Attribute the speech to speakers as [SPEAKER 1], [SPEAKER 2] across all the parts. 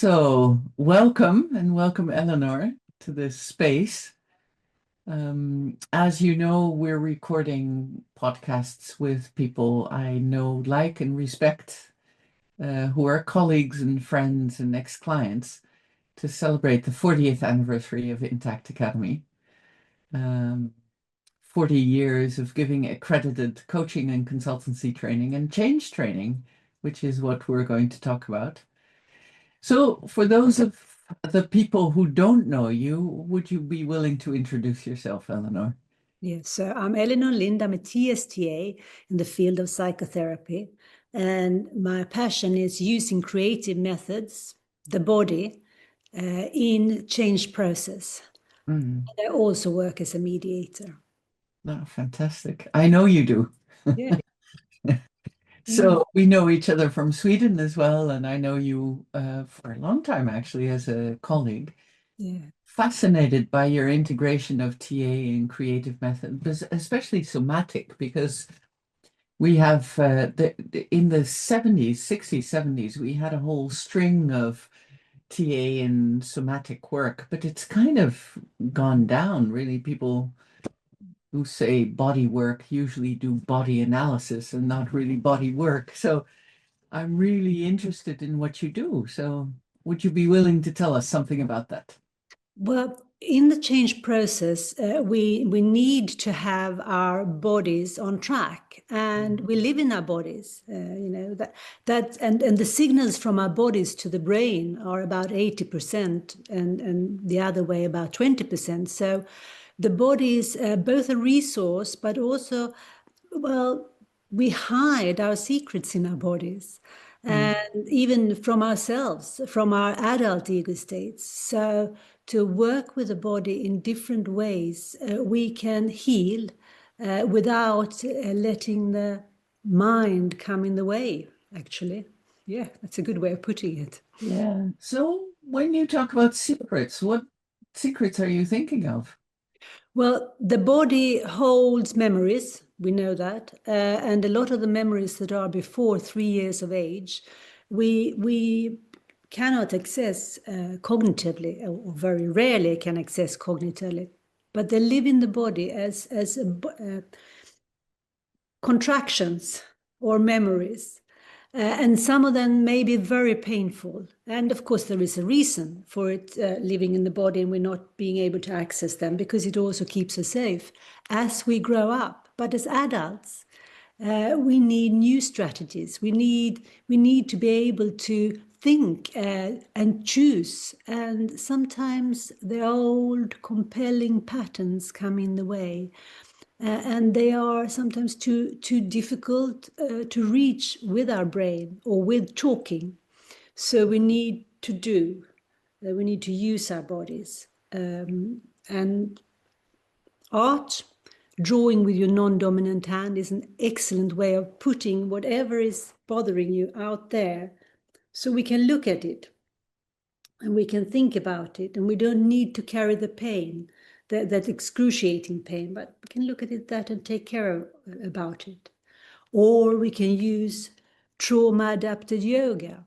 [SPEAKER 1] So, welcome and welcome, Eleanor, to this space. As you know, we're recording podcasts with people I know, like, and respect, who are colleagues and friends and ex-clients to celebrate the 40th anniversary of Intact Academy. Um, 40 years of giving accredited coaching and consultancy training and change training, which is what we're going to talk about. So, for those of the people who don't know you, would you be willing to introduce yourself, Eleanor?
[SPEAKER 2] Yes, so I'm Eleonore Lind. I'm a TSTA in the field of psychotherapy. And my passion is using creative methods, the body, in change process.
[SPEAKER 1] Mm.
[SPEAKER 2] And I also work as a mediator.
[SPEAKER 1] Oh, fantastic. I know you do.
[SPEAKER 2] Yeah. Mm.
[SPEAKER 1] So we know each other from Sweden as well, and I know you for a long time actually as a colleague.
[SPEAKER 2] Yeah.
[SPEAKER 1] Fascinated by your integration of TA and creative method, especially somatic, because we have in the 70s, 60s, 70s, we had a whole string of TA and somatic work, but it's kind of gone down, really. People who say body work usually do body analysis and not really body work. So I'm really interested in what you do. So would you be willing to tell us something about that?
[SPEAKER 2] Well, in the change process, we need to have our bodies on track, and we live in our bodies. And the signals from our bodies to the brain are about 80%, and the other way about 20%. So, the body is both a resource, but also, well, we hide our secrets in our bodies
[SPEAKER 1] Mm.
[SPEAKER 2] and even from ourselves, from our adult ego states. So, to work with the body in different ways, we can heal without letting the mind come in the way, actually. Yeah, that's a good way of putting it.
[SPEAKER 1] Yeah. So when you talk about secrets, what secrets are you thinking of?
[SPEAKER 2] Well, the body holds memories, we know that, and a lot of the memories that are before 3 years of age, we cannot access cognitively, or very rarely can access cognitively, but they live in the body as contractions or memories. And some of them may be very painful. And of course, there is a reason for it living in the body and we're not being able to access them, because it also keeps us safe as we grow up. But as adults, we need new strategies. We need to be able to think and choose. And sometimes the old compelling patterns come in the way. And they are sometimes too difficult to reach with our brain or with talking. So we need to we need to use our bodies. And art, drawing with your non-dominant hand, is an excellent way of putting whatever is bothering you out there, so we can look at it and we can think about it, and we don't need to carry the pain, that excruciating pain, but we can look at it that and take care of, about it. Or we can use trauma adapted yoga,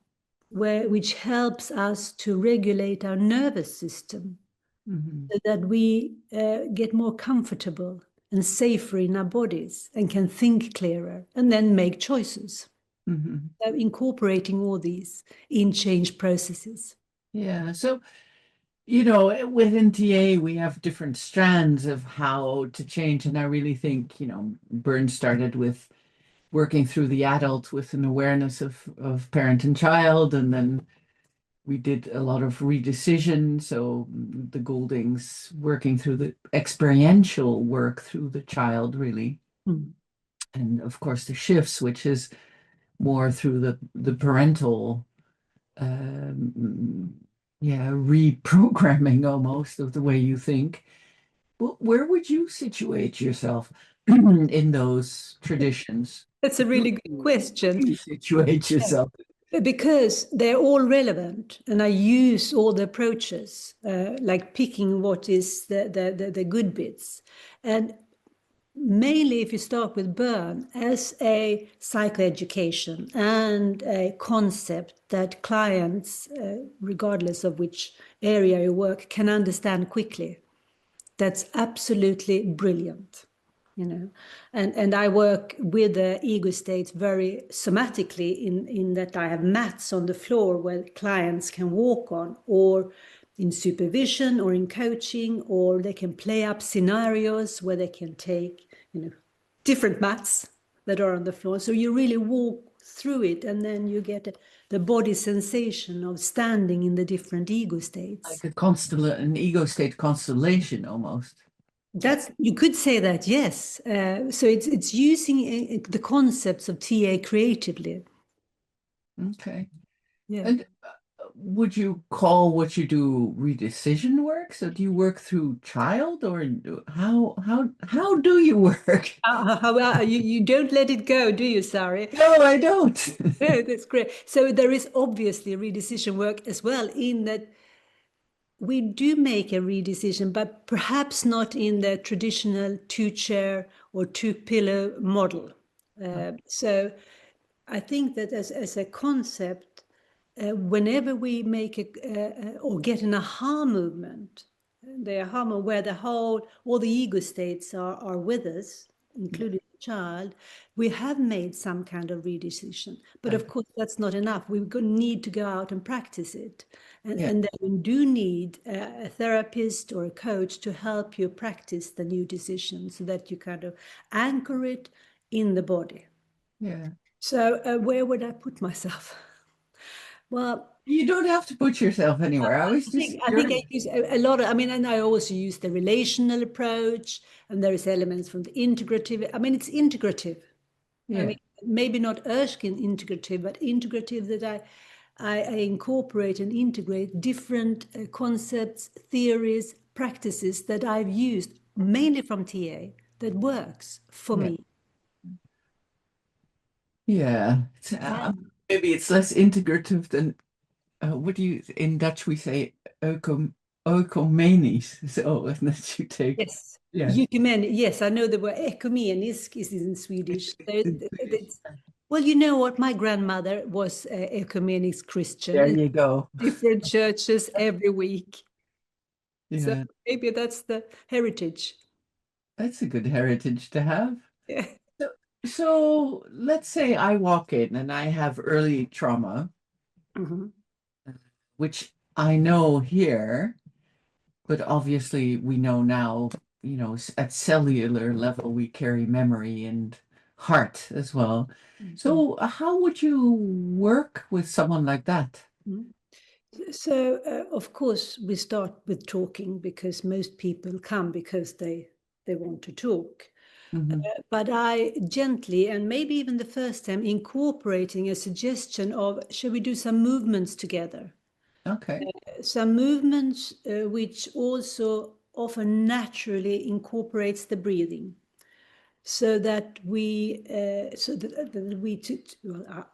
[SPEAKER 2] which helps us to regulate our nervous system,
[SPEAKER 1] Mhm.
[SPEAKER 2] so that we get more comfortable and safer in our bodies and can think clearer and then make choices.
[SPEAKER 1] Mhm.
[SPEAKER 2] So incorporating all these in change processes.
[SPEAKER 1] Yeah. So, within TA, we have different strands of how to change. And I really think, Byrne started with working through the adult with an awareness of parent and child. And then we did a lot of redecision. So the Gouldings working through the experiential work through the child, really.
[SPEAKER 2] Mm.
[SPEAKER 1] And of course, the shifts, which is more through the parental reprogramming almost of the way you think. Where would you situate yourself in those traditions?
[SPEAKER 2] That's a really good
[SPEAKER 1] Where
[SPEAKER 2] question.
[SPEAKER 1] do you situate yourself?
[SPEAKER 2] Because they're all relevant, and I use all the approaches, like picking what is the good bits. And mainly if you start with burn as a psychoeducation and a concept that clients, regardless of which area you work, can understand quickly. That's absolutely brilliant, you know. And I work with the ego states very somatically in that I have mats on the floor where clients can walk on, or in supervision or in coaching, or they can play up scenarios where they can take, you know, different mats that are on the floor. So you really walk through it, and then you get the body sensation of standing in the different ego states.
[SPEAKER 1] Like an ego state constellation almost.
[SPEAKER 2] That's, you could say that, yes. So it's using the concepts of TA creatively.
[SPEAKER 1] Okay.
[SPEAKER 2] Yeah.
[SPEAKER 1] And would you call what you do redecision work? So do you work through child, or how do you work?
[SPEAKER 2] You don't let it go, do you, Sari?
[SPEAKER 1] No, I don't.
[SPEAKER 2] That's great. So there is obviously redecision work as well, in that we do make a redecision, but perhaps not in the traditional two-chair or two-pillow model. So I think that as a concept, whenever we make or get an aha movement, the aha moment where all the ego states are with us, including the child, we have made some kind of redecision. But
[SPEAKER 1] Uh,
[SPEAKER 2] of course, that's not enough. We need to go out and practice it.
[SPEAKER 1] yeah,
[SPEAKER 2] And then we do need a therapist or a coach to help you practice the new decision so that you kind of anchor it in the body.
[SPEAKER 1] yeah.
[SPEAKER 2] So where would I put myself? Well,
[SPEAKER 1] You don't have to put yourself anywhere. I was just
[SPEAKER 2] I think
[SPEAKER 1] curious.
[SPEAKER 2] I use a lot of, I mean, and I also use the relational approach, and there is elements from the integrative. I mean, it's integrative. I
[SPEAKER 1] Yeah,
[SPEAKER 2] mean, maybe not Erskine integrative, but integrative, that I incorporate and integrate different concepts, theories, practices that I've used mainly from TA that works for
[SPEAKER 1] yeah,
[SPEAKER 2] me.
[SPEAKER 1] yeah. Maybe it's less integrative than what do you in Dutch we say oecumenisch. So and that you take,
[SPEAKER 2] Yes.
[SPEAKER 1] yeah.
[SPEAKER 2] Ecumenic. Yes, I know the word ekumenisk is in Swedish.
[SPEAKER 1] In Swedish.
[SPEAKER 2] Well, you know what? My grandmother was a ecumenic Christian
[SPEAKER 1] There
[SPEAKER 2] in
[SPEAKER 1] you go.
[SPEAKER 2] different churches every week. So
[SPEAKER 1] Yeah,
[SPEAKER 2] maybe that's the heritage.
[SPEAKER 1] that's a good heritage to have.
[SPEAKER 2] Yeah.
[SPEAKER 1] So, so let's say I walk in and I have early trauma,
[SPEAKER 2] Mhm.
[SPEAKER 1] which I know here, but obviously we know now, at cellular level, we carry memory and heart as well.
[SPEAKER 2] Mhm.
[SPEAKER 1] So how would you work with someone like that?
[SPEAKER 2] Mhm. So, of course, we start with talking because most people come because they want to talk.
[SPEAKER 1] Hmm.
[SPEAKER 2] But I gently, and maybe even the first time, incorporating a suggestion of, shall we do some movements together?
[SPEAKER 1] Okay.
[SPEAKER 2] Some movements which also often naturally incorporates the breathing, so that well,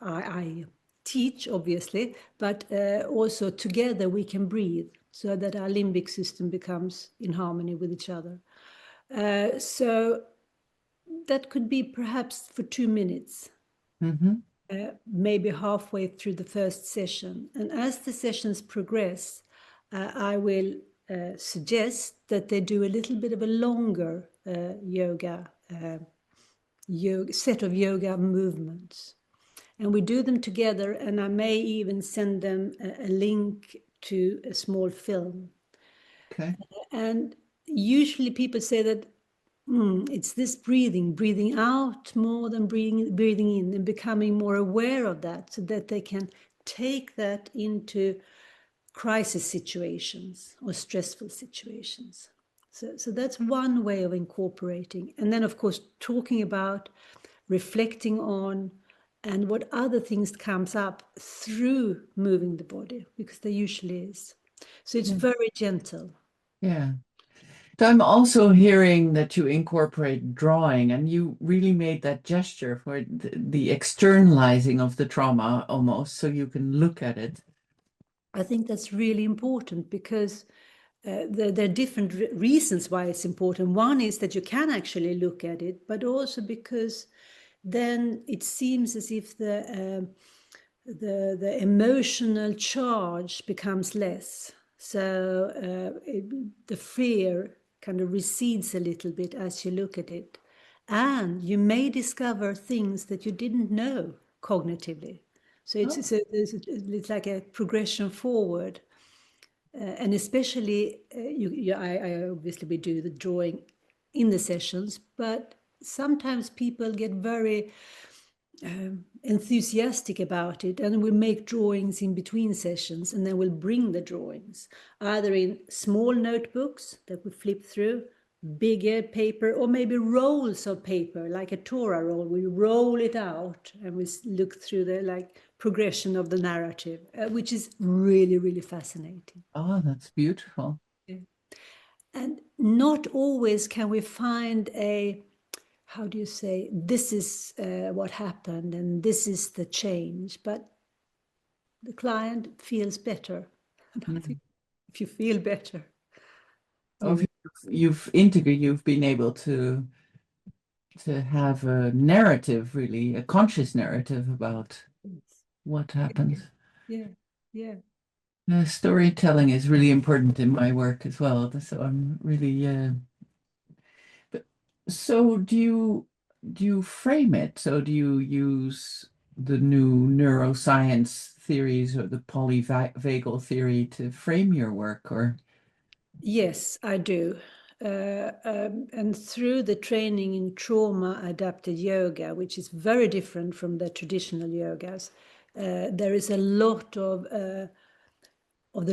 [SPEAKER 2] I teach obviously, but also together we can breathe so that our limbic system becomes in harmony with each other. So that could be perhaps for 2 minutes,
[SPEAKER 1] Hmm.
[SPEAKER 2] maybe halfway through the first session. And as the sessions progress, I will suggest that they do a little bit of a longer yoga set of yoga movements. And we do them together, and I may even send them a link to a small film.
[SPEAKER 1] Okay.
[SPEAKER 2] And usually people say that it's this breathing out more than breathing in, and becoming more aware of that so that they can take that into crisis situations or stressful situations. So that's one way of incorporating. And then, of course, talking about, reflecting on, and what other things comes up through moving the body, because there usually is. So it's
[SPEAKER 1] Yeah.
[SPEAKER 2] very gentle.
[SPEAKER 1] Yeah. So I'm also hearing that you incorporate drawing, and you really made that gesture for the externalizing of the trauma almost, so you can look at it.
[SPEAKER 2] I think that's really important because there are different reasons why it's important. One is that you can actually look at it, but also because then it seems as if the emotional charge becomes less. So the fear kind of recedes a little bit as you look at it. And you may discover things that you didn't know cognitively. So it's like a progression forward. And especially, I obviously we do the drawing in the sessions, but sometimes people get very enthusiastic about it, and we make drawings in between sessions, and then we'll bring the drawings either in small notebooks that we flip through, bigger paper, or maybe rolls of paper like a Torah roll. We roll it out and we look through the like progression of the narrative, which is really, really fascinating.
[SPEAKER 1] Oh, that's beautiful.
[SPEAKER 2] Yeah. And not always can we find a, how do you say, this is what happened and this is the change, but the client feels better. And I think if you feel better,
[SPEAKER 1] Oh, if
[SPEAKER 2] you
[SPEAKER 1] you've been able to have a narrative, really, a conscious narrative about what happens.
[SPEAKER 2] yeah, yeah.
[SPEAKER 1] Storytelling is really important in my work as well. So I'm really, but so do you frame it? So do you use the new neuroscience theories or the polyvagal theory to frame your work, or?
[SPEAKER 2] Yes, I do. And through the training in trauma adapted yoga, which is very different from the traditional yogas, there is a lot of the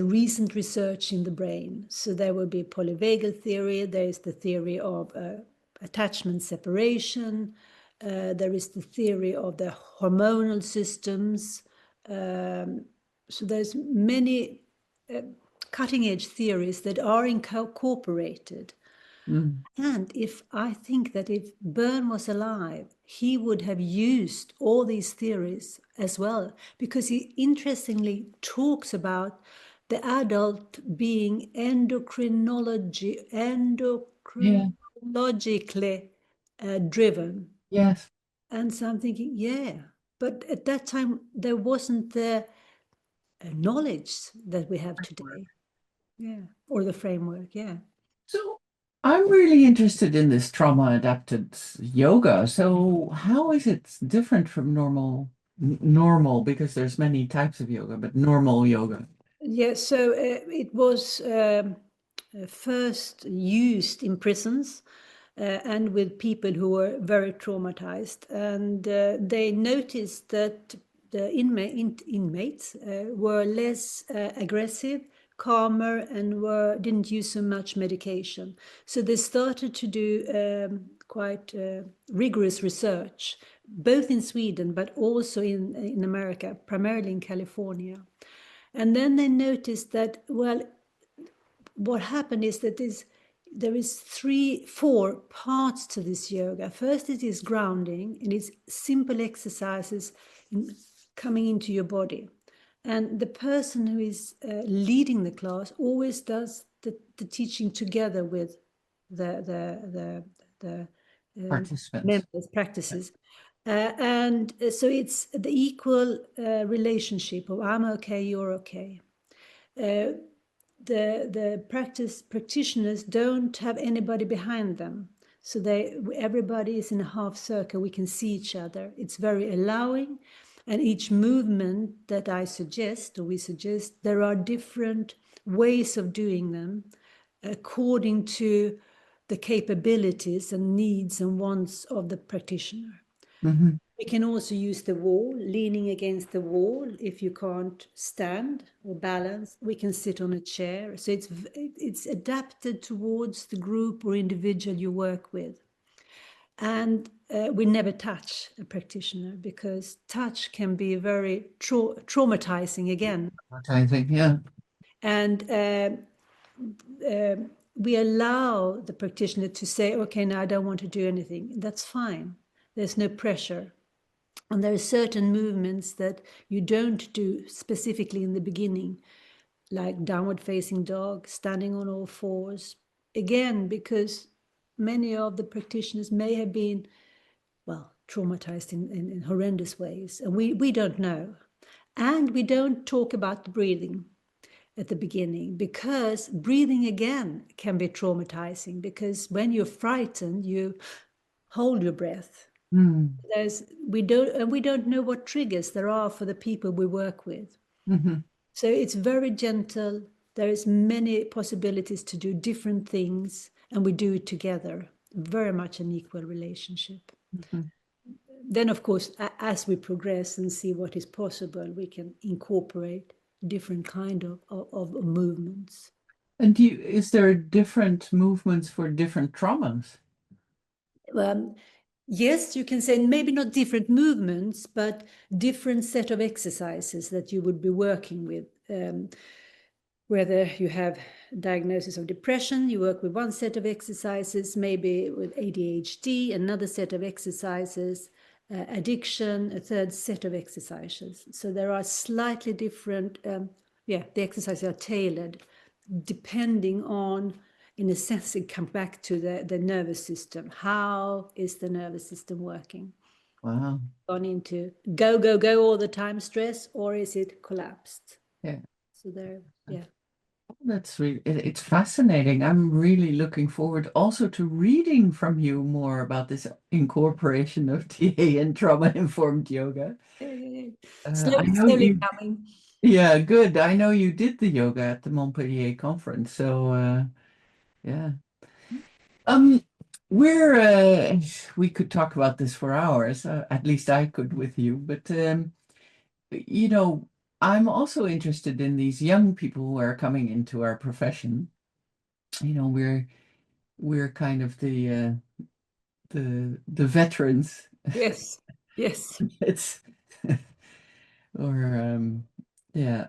[SPEAKER 2] recent research in the brain. So there will be polyvagal theory, there is the theory of attachment separation, there is the theory of the hormonal systems. So there's many cutting edge theories that are incorporated.
[SPEAKER 1] Mm,
[SPEAKER 2] And if I think that if Byrne was alive, he would have used all these theories as well, because he interestingly talks about the adult being
[SPEAKER 1] yeah,
[SPEAKER 2] endocrinologically driven.
[SPEAKER 1] yes.
[SPEAKER 2] And so I'm thinking, yeah, but at that time there wasn't the knowledge that we have today. Yeah, or the framework. Yeah.
[SPEAKER 1] So I'm really interested in this trauma adapted yoga. So how is it different from normal, because there's many types of yoga, but normal yoga?
[SPEAKER 2] Yeah, so it was first used in prisons and with people who were very traumatized. And they noticed that the inmates were less aggressive, calmer, and didn't use so much medication. So they started to do quite rigorous research, both in Sweden, but also in America, primarily in California. And then they noticed that, well, what happened is that there is four parts to this yoga. First, it is grounding, and it's simple exercises coming into your body. And the person who is leading the class always does the teaching together with the
[SPEAKER 1] Participants.
[SPEAKER 2] members, practices. And so it's the equal relationship of I'm okay, you're okay. The practitioners don't have anybody behind them, so everybody is in a half circle. We can see each other. It's very allowing, and each movement that I suggest or we suggest, there are different ways of doing them according to the capabilities and needs and wants of the practitioner.
[SPEAKER 1] Hmm.
[SPEAKER 2] We can also use the wall, leaning against the wall. If you can't stand or balance, we can sit on a chair. So it's adapted towards the group or individual you work with. And we never touch a practitioner, because touch can be very traumatizing again.
[SPEAKER 1] I think, yeah.
[SPEAKER 2] And we allow the practitioner to say, okay, now I don't want to do anything. That's fine. There's no pressure. And there are certain movements that you don't do specifically in the beginning, like downward facing dog, standing on all fours. Again, because many of the practitioners may have been, well, traumatized in horrendous ways, and we don't know. And we don't talk about the breathing at the beginning, because breathing again can be traumatizing, because when you're frightened, you hold your breath.
[SPEAKER 1] Mm.
[SPEAKER 2] We don't know what triggers there are for the people we work with.
[SPEAKER 1] Mm-hmm.
[SPEAKER 2] So it's very gentle. There is many possibilities to do different things, and we do it together. Very much an equal relationship.
[SPEAKER 1] Mm-hmm.
[SPEAKER 2] Then, of course, as we progress and see what is possible, we can incorporate different kind of movements.
[SPEAKER 1] And is there different movements for different traumas?
[SPEAKER 2] Yes, you can say maybe not different movements, but different set of exercises that you would be working with. Whether you have diagnosis of depression, you work with one set of exercises, maybe with ADHD, another set of exercises, addiction, a third set of exercises. So there are slightly different, the exercises are tailored depending on, in a sense, it comes back to the nervous system. How is the nervous system working?
[SPEAKER 1] Wow.
[SPEAKER 2] Gone into go, go, go all the time stress, or is it collapsed?
[SPEAKER 1] Yeah.
[SPEAKER 2] So there, yeah.
[SPEAKER 1] That's really, it's fascinating. I'm really looking forward also to reading from you more about this incorporation of TA and trauma-informed yoga.
[SPEAKER 2] Yeah.
[SPEAKER 1] I
[SPEAKER 2] Slowly,
[SPEAKER 1] know
[SPEAKER 2] slowly
[SPEAKER 1] you,
[SPEAKER 2] coming.
[SPEAKER 1] yeah, good. I know you did the yoga at the Montpellier conference. So, yeah. Um, we could talk about this for hours. At least I could with you. But, you know, I'm also interested in these young people who are coming into our profession. You know, we're kind of the veterans.
[SPEAKER 2] Yes, yes.
[SPEAKER 1] It's or yeah,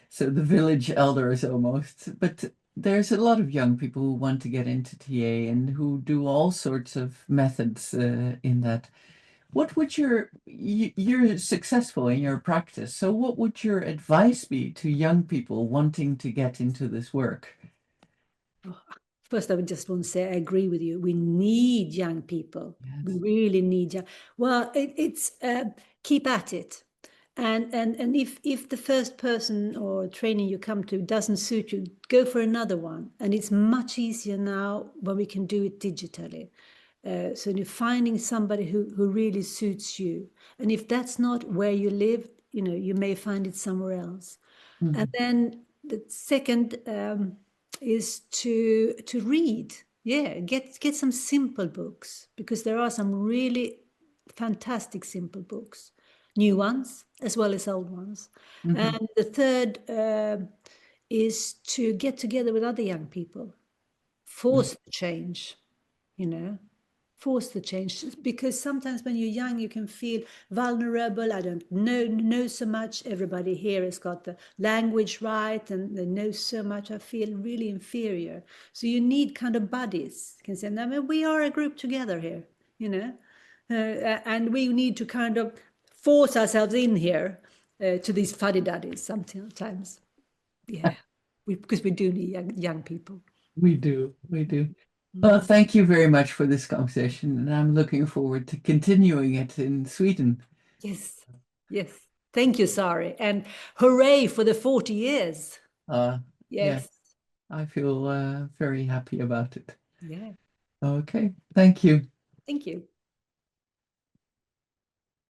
[SPEAKER 1] so the village elders almost. But there's a lot of young people who want to get into TA and who do all sorts of methods in that. What would you're successful in your practice, so what would your advice be to young people wanting to get into this work?
[SPEAKER 2] Oh, first, I would just want to say I agree with you. We need young people. We
[SPEAKER 1] Yes.
[SPEAKER 2] really need young. Well, it's keep at it, and if the first person or training you come to doesn't suit you, go for another one. And it's much easier now when we can do it digitally. So you're finding somebody who really suits you. And if that's not where you live, you may find it somewhere else. And
[SPEAKER 1] Mhm.
[SPEAKER 2] then the second is to read. Yeah, get some simple books, because there are some really fantastic simple books, new ones as well as old ones.
[SPEAKER 1] Mhm.
[SPEAKER 2] And the third is to get together with other young people, force the change, you know force the change, because sometimes when you're young you can feel vulnerable. I don't know so much. Everybody here has got the language right and they know so much. I feel really inferior. So you need kind of buddies. You can say, no, I mean, we are a group together here, and we need to kind of force ourselves in here to these fuddy-duddies sometimes. Yeah, because we do need young people.
[SPEAKER 1] We do, we do. Well,
[SPEAKER 2] Mm.
[SPEAKER 1] thank you very much for this conversation, and I'm looking forward to continuing it in Sweden.
[SPEAKER 2] Yes, yes. Thank you, Sari. And hooray for the 40 years.
[SPEAKER 1] Uh, yeah,
[SPEAKER 2] Yes.
[SPEAKER 1] I feel very happy about it.
[SPEAKER 2] Yeah.
[SPEAKER 1] Okay, thank you.
[SPEAKER 2] Thank you.